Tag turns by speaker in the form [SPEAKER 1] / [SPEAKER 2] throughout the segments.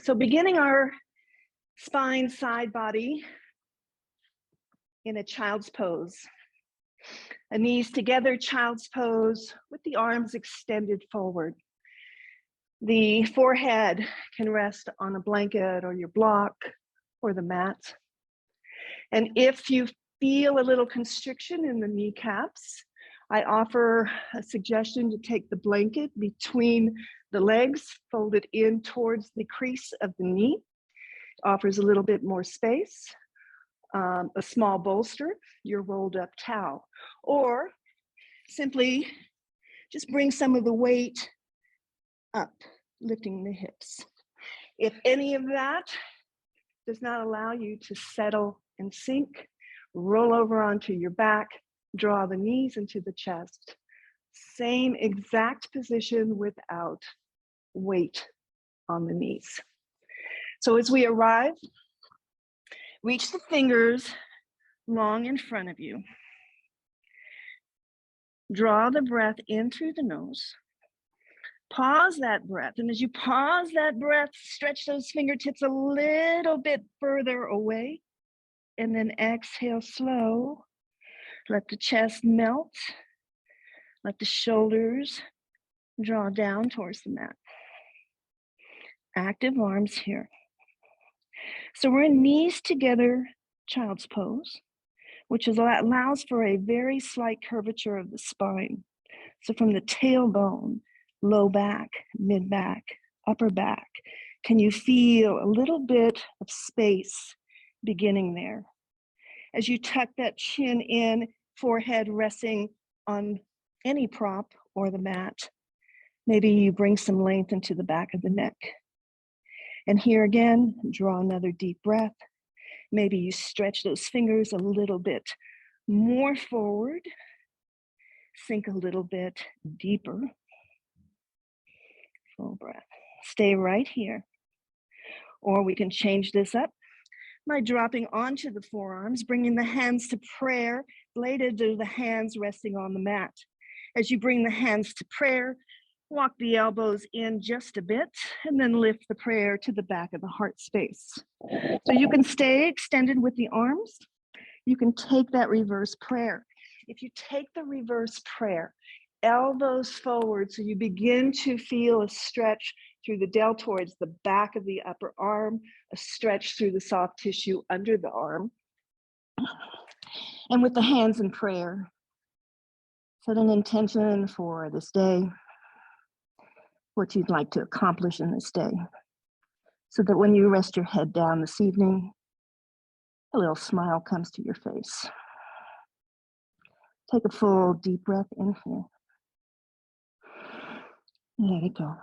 [SPEAKER 1] So beginning our spine side body in a child's pose. A knees together, child's pose with the arms extended forward. The forehead can rest on a blanket or your block or the mat. And if you feel a little constriction in the kneecaps, I offer a suggestion to take the blanket between the legs, fold it in towards the crease of the knee. It offers a little bit more space. A small bolster, your rolled up towel, or simply just bring some of the weight up, lifting the hips. If any of that does not allow you to settle and sink, roll over onto your back, draw the knees into the chest. Same exact position without weight on the knees. So as we arrive, reach the fingers long in front of you. Draw the breath in through the nose. Pause that breath. And as you pause that breath, stretch those fingertips a little bit further away. And then exhale slow. Let the chest melt. Let the shoulders draw down towards the mat. Active arms here. So we're in knees together, child's pose, which allows for a very slight curvature of the spine. So from the tailbone, low back, mid back, upper back, can you feel a little bit of space beginning there? As you tuck that chin in, forehead resting on any prop or the mat, maybe you bring some length into the back of the neck. And here again, draw another deep breath. Maybe you stretch those fingers a little bit more forward. Sink a little bit deeper. Full breath. Stay right here. Or we can change this up by dropping onto the forearms, bringing the hands to prayer, bladed to the hands resting on the mat. As you bring the hands to prayer, walk the elbows in just a bit, and then lift the prayer to the back of the heart space. So you can stay extended with the arms. You can take that reverse prayer. If you take the reverse prayer, elbows forward, so you begin to feel a stretch through the deltoids, the back of the upper arm, a stretch through the soft tissue under the arm. And with the hands in prayer, set an intention for this day, what you'd like to accomplish in this day, so that when you rest your head down this evening, a little smile comes to your face. Take a full deep breath in here. Let it go.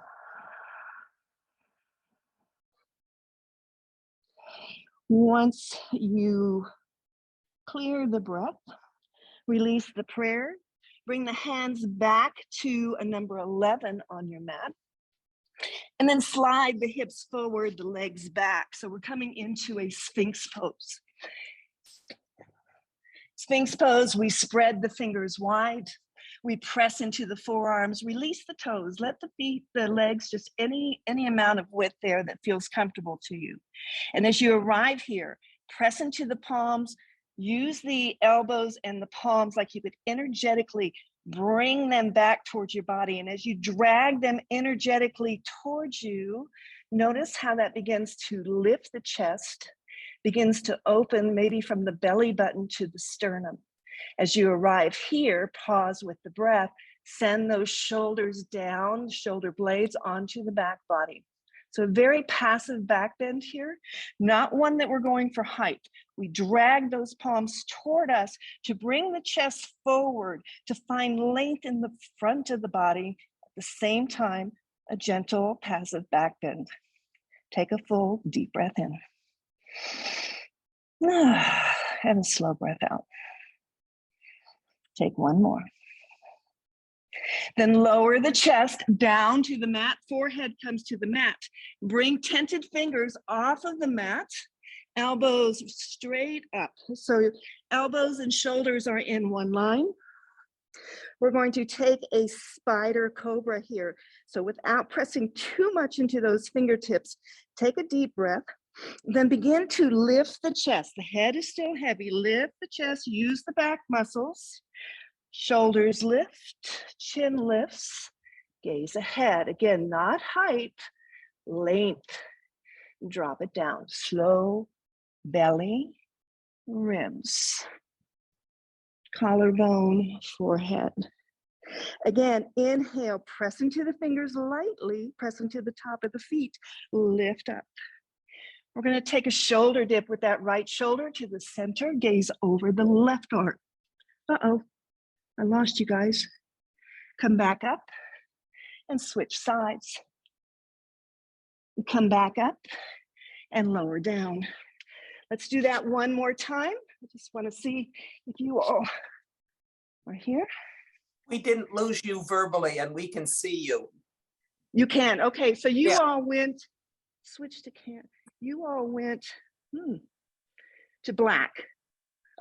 [SPEAKER 1] Once you clear the breath, release the prayer, bring the hands back to a number 11 on your mat, and then slide the hips forward, the legs back. So we're coming into a Sphinx pose. Sphinx pose, we spread the fingers wide. We press into the forearms, release the toes, let the feet, the legs, just any amount of width there that feels comfortable to you. And as you arrive here, press into the palms, use the elbows and the palms like you could energetically bring them back towards your body. And as you drag them energetically towards you, notice how that begins to lift the chest, begins to open maybe from the belly button to the sternum. As you arrive here, pause with the breath, send those shoulders down, shoulder blades onto the back body. So a very passive back bend here, not one that we're going for height. We drag those palms toward us to bring the chest forward, to find length in the front of the body. At the same time, a gentle passive back bend. Take a full deep breath in. And a slow breath out. Take one more. Then lower the chest down to the mat, forehead comes to the mat. Bring tented fingers off of the mat, elbows straight up. So elbows and shoulders are in one line. We're going to take a spider cobra here. So without pressing too much into those fingertips, take a deep breath, then begin to lift the chest. The head is still heavy. Lift the chest, use the back muscles. Shoulders lift, chin lifts, gaze ahead. Again, not height, length. Drop it down. Slow belly, ribs, collarbone, forehead. Again, inhale, press into the fingers lightly, press into the top of the feet, lift up. We're going to take a shoulder dip with that right shoulder to the center, gaze over the left arm. Uh-oh, I lost you guys. Come back up and switch sides. Come back up and lower down. Let's do that one more time. I just want to see if you all are here.
[SPEAKER 2] We didn't lose you verbally and we can see you.
[SPEAKER 1] You can. Okay, so you
[SPEAKER 2] Yeah.
[SPEAKER 1] all went, switch to can. You all went to black.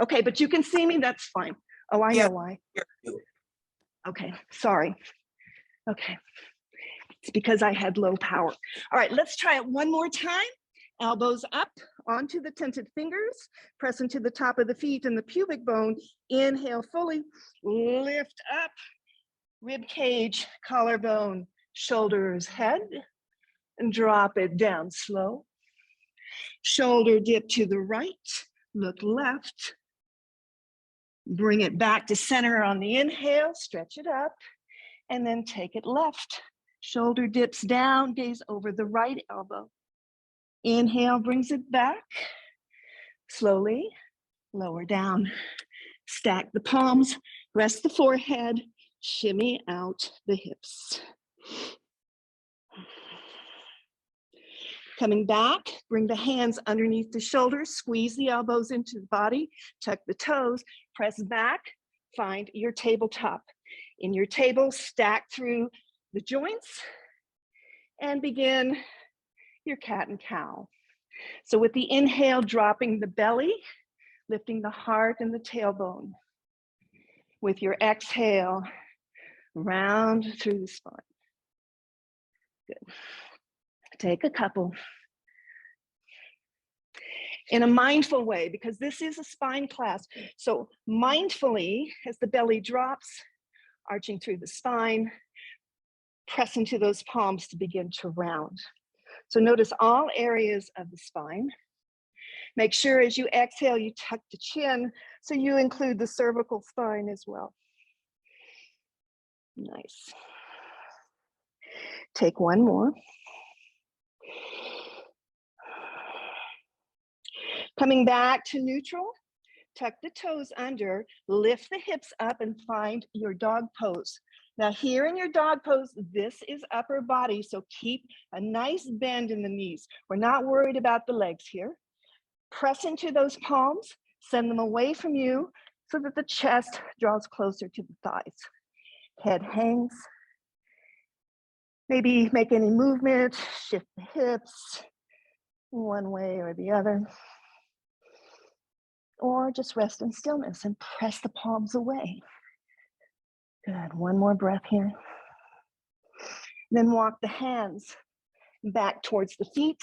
[SPEAKER 1] Okay, but you can see me, that's fine. Oh, I know why. Okay, sorry. Okay, it's because I had low power. All right, let's try it one more time. Elbows up onto the tented fingers, press into the top of the feet and the pubic bone. Inhale fully, lift up, rib cage, collarbone, shoulders, head, and drop it down slow. Shoulder dip to the right, look left. Bring it back to center on the inhale, stretch it up, and then take it left. Shoulder dips down, gaze over the right elbow. Inhale brings it back. Slowly lower down. Stack the palms, rest the forehead, shimmy out the hips. Coming back, bring the hands underneath the shoulders, squeeze the elbows into the body, tuck the toes, press back, find your tabletop. In your table, stack through the joints and begin your cat and cow. So with the inhale, dropping the belly, lifting the heart and the tailbone. With your exhale, round through the spine. Good. Take a couple. In a mindful way, because this is a spine class. So mindfully, as the belly drops, arching through the spine, press into those palms to begin to round. So notice all areas of the spine. Make sure as you exhale, you tuck the chin, so you include the cervical spine as well. Nice. Take one more. Coming back to neutral, tuck the toes under, lift the hips up and find your dog pose. Now here in your dog pose, this is upper body, so keep a nice bend in the knees. We're not worried about the legs here. Press into those palms, send them away from you so that the chest draws closer to the thighs. Head hangs. Maybe make any movement, shift the hips one way or the other. Or just rest in stillness and press the palms away. Good, one more breath here. Then walk the hands back towards the feet.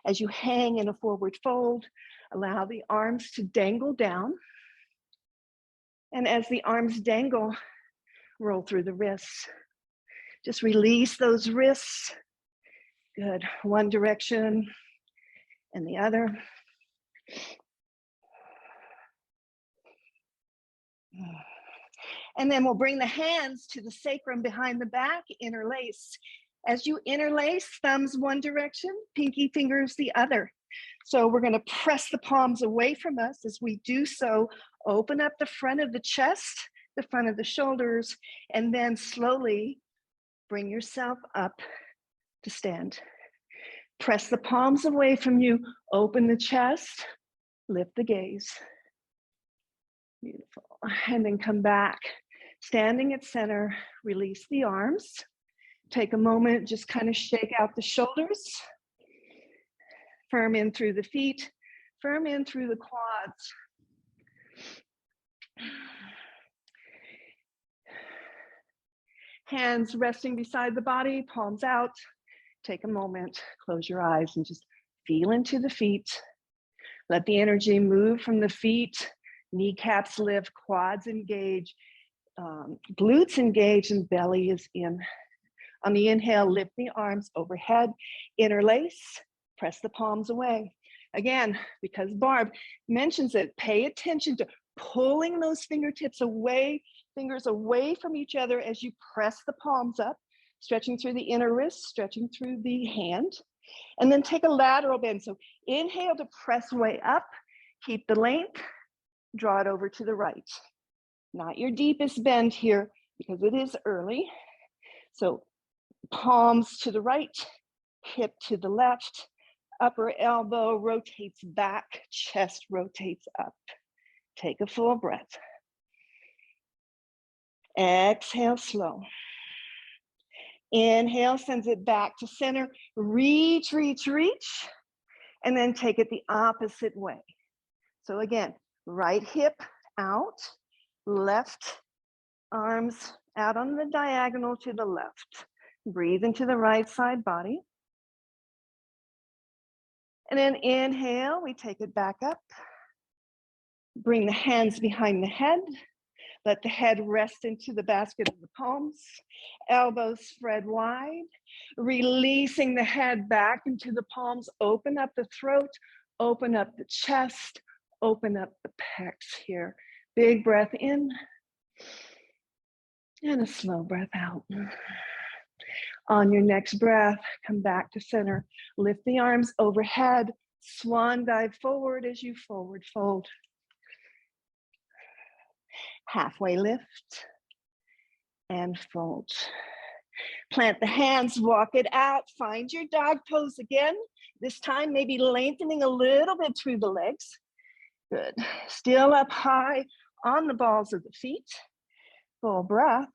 [SPEAKER 1] As you hang in a forward fold, allow the arms to dangle down. And as the arms dangle, roll through the wrists. Just release those wrists. Good, one direction and the other. And then we'll bring the hands to the sacrum behind the back, interlace. As you interlace, thumbs one direction, pinky fingers the other. So we're going to press the palms away from us. As we do so, open up the front of the chest, the front of the shoulders, and then slowly bring yourself up to stand. Press the palms away from you, open the chest, lift the gaze. Beautiful. And then come back. Standing at center, release the arms. Take a moment, just kind of shake out the shoulders. Firm in through the feet, firm in through the quads. Hands resting beside the body, palms out. Take a moment, close your eyes and just feel into the feet. Let the energy move from the feet, kneecaps lift, quads engage, glutes engage, and belly is in. On the inhale, lift the arms overhead, interlace, press the palms away. Again, because Barb mentions it, pay attention to pulling those fingertips away, fingers away from each other as you press the palms up, stretching through the inner wrist, stretching through the hand, and then take a lateral bend. So inhale to press way up, keep the length, draw it over to the right. Not your deepest bend here because it is early. So palms to the right, hip to the left, upper elbow rotates back, chest rotates up. Take a full breath. Exhale slow. Inhale sends it back to center. Reach, reach, reach, and then take it the opposite way. So again, right hip out, left arms out on the diagonal to the left. Breathe into the right side body. And then inhale, we take it back up. Bring the hands behind the head. Let the head rest into the basket of the palms. Elbows spread wide. Releasing the head back into the palms. Open up the throat. Open up the chest. Open up the pecs here. Big breath in. And a slow breath out. On your next breath, come back to center. Lift the arms overhead. Swan dive forward as you forward fold. Halfway lift and fold. Plant the hands, walk it out. Find your dog pose again. This time, maybe lengthening a little bit through the legs. Good. Still up high on the balls of the feet. Full breath.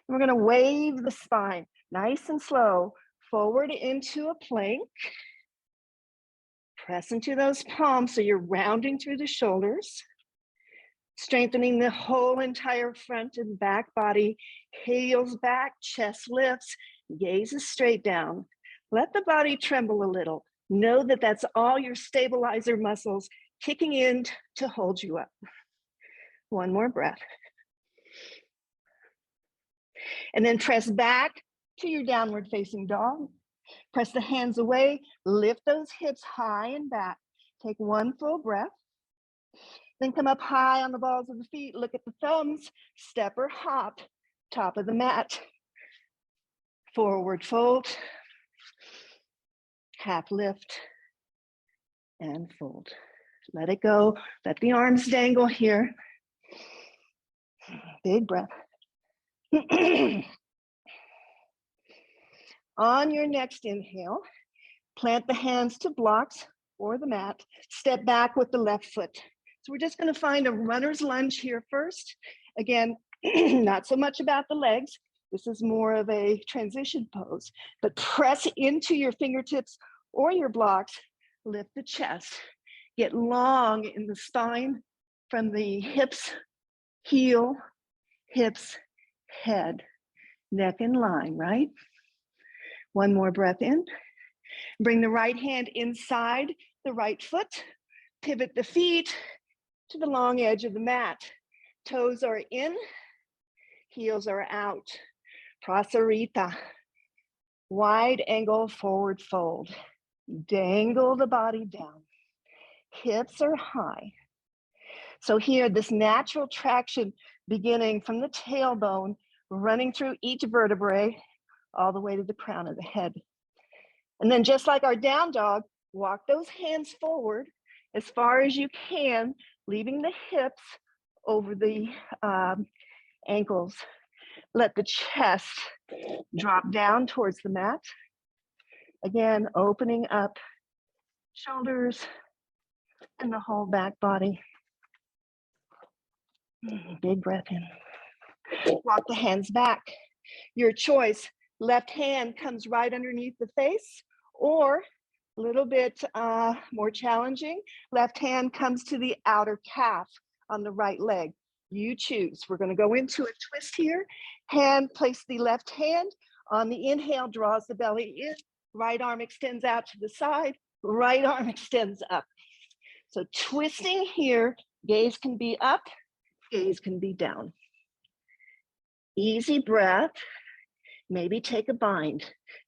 [SPEAKER 1] We're going to wave the spine nice and slow forward into a plank. Press into those palms so you're rounding through the shoulders. Strengthening the whole entire front and back body. Heels back, chest lifts, gaze is straight down. Let the body tremble a little. Know that that's all your stabilizer muscles kicking in to hold you up. One more breath. And then press back to your downward facing dog. Press the hands away, lift those hips high and back. Take one full breath. Then come up high on the balls of the feet, look at the thumbs, step or hop, top of the mat. Forward fold, half lift, and fold. Let it go, let the arms dangle here. Big breath. On your next inhale, plant the hands to blocks or the mat, step back with the left foot. So we're just going to find a runner's lunge here first. Again, not so much about the legs. This is more of a transition pose, but press into your fingertips or your blocks, lift the chest, get long in the spine from the hips, heel, hips, head, neck in line, right? One more breath in. Bring the right hand inside the right foot, pivot the feet to the long edge of the mat. Toes are in, heels are out. Prasarita, wide angle forward fold. Dangle the body down. Hips are high. So here, this natural traction beginning from the tailbone, running through each vertebrae, all the way to the crown of the head. And then just like our down dog, walk those hands forward as far as you can, leaving the hips over the ankles. Let the chest drop down towards the mat. Again, opening up shoulders and the whole back body. Big breath in. Walk the hands back. Your choice. Left hand comes right underneath the face, or a little bit more challenging, left hand comes to the outer calf on the right leg. You choose. We're going to go into a twist here. Hand, place the left hand on the inhale, draws the belly in. Right arm extends out to the side. Right arm extends up. So twisting here, gaze can be up, gaze can be down. Easy breath. Maybe take a bind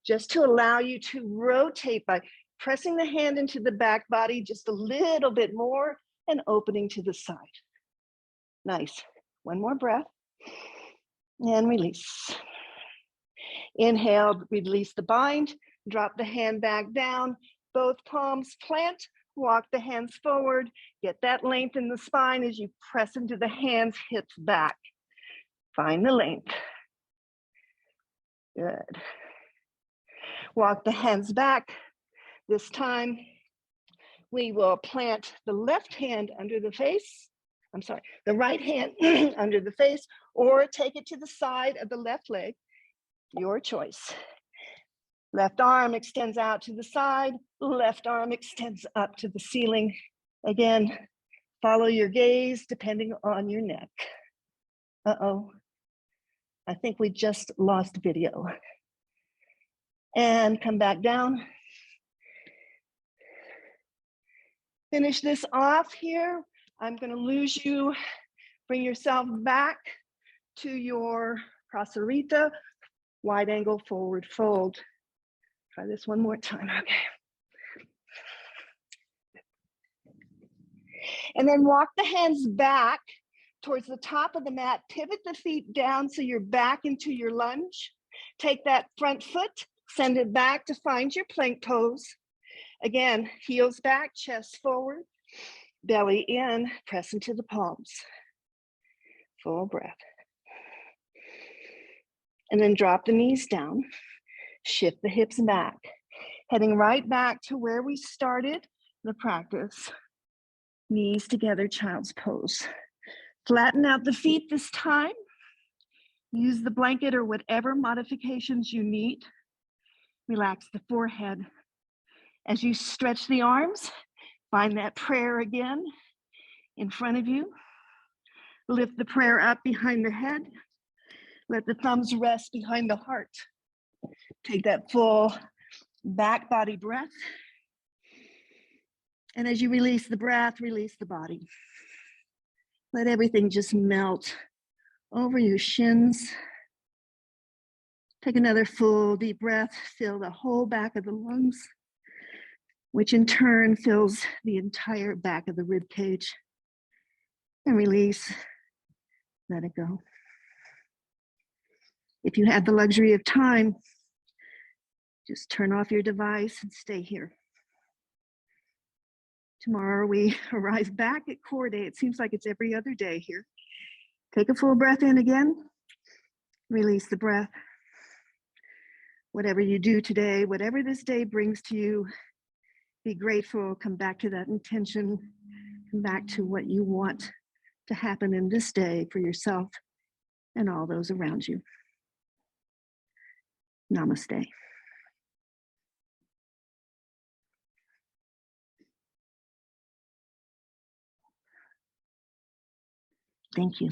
[SPEAKER 1] just to allow you to rotate by pressing the hand into the back body just a little bit more and opening to the side. Nice. One more breath and release. Inhale, release the bind, drop the hand back down, both palms plant, walk the hands forward, get that length in the spine as you press into the hands, hips back. Find the length. Good. Walk the hands back. This time, we will plant the left hand under the face. I'm sorry, the right hand under the face, or take it to the side of the left leg. Your choice. Left arm extends out to the side. Left arm extends up to the ceiling. Again, follow your gaze depending on your neck. Uh-oh. I think we just lost video. And come back down. Finish this off here. I'm going to lose you. Bring yourself back to your Prasarita, wide angle forward fold. Try this one more time, okay. And then walk the hands back towards the top of the mat, pivot the feet down so you're back into your lunge. Take that front foot, send it back to find your plank pose. Again, heels back, chest forward, belly in, press into the palms. Full breath. And then drop the knees down, shift the hips back, heading right back to where we started the practice. Knees together, child's pose. Flatten out the feet this time. Use the blanket or whatever modifications you need. Relax the forehead. As you stretch the arms, find that prayer again in front of you. Lift the prayer up behind the head. Let the thumbs rest behind the heart. Take that full back body breath. And as you release the breath, release the body. Let everything just melt over your shins. Take another full deep breath, fill the whole back of the lungs, which in turn fills the entire back of the rib cage. And release, let it go. If you had the luxury of time, just turn off your device and stay here. Tomorrow we arrive back at core day. It seems like it's every other day here. Take a full breath in again. Release the breath. Whatever you do today, whatever this day brings to you, be grateful. Come back to that intention. Come back to what you want to happen in this day for yourself and all those around you. Namaste. Thank you.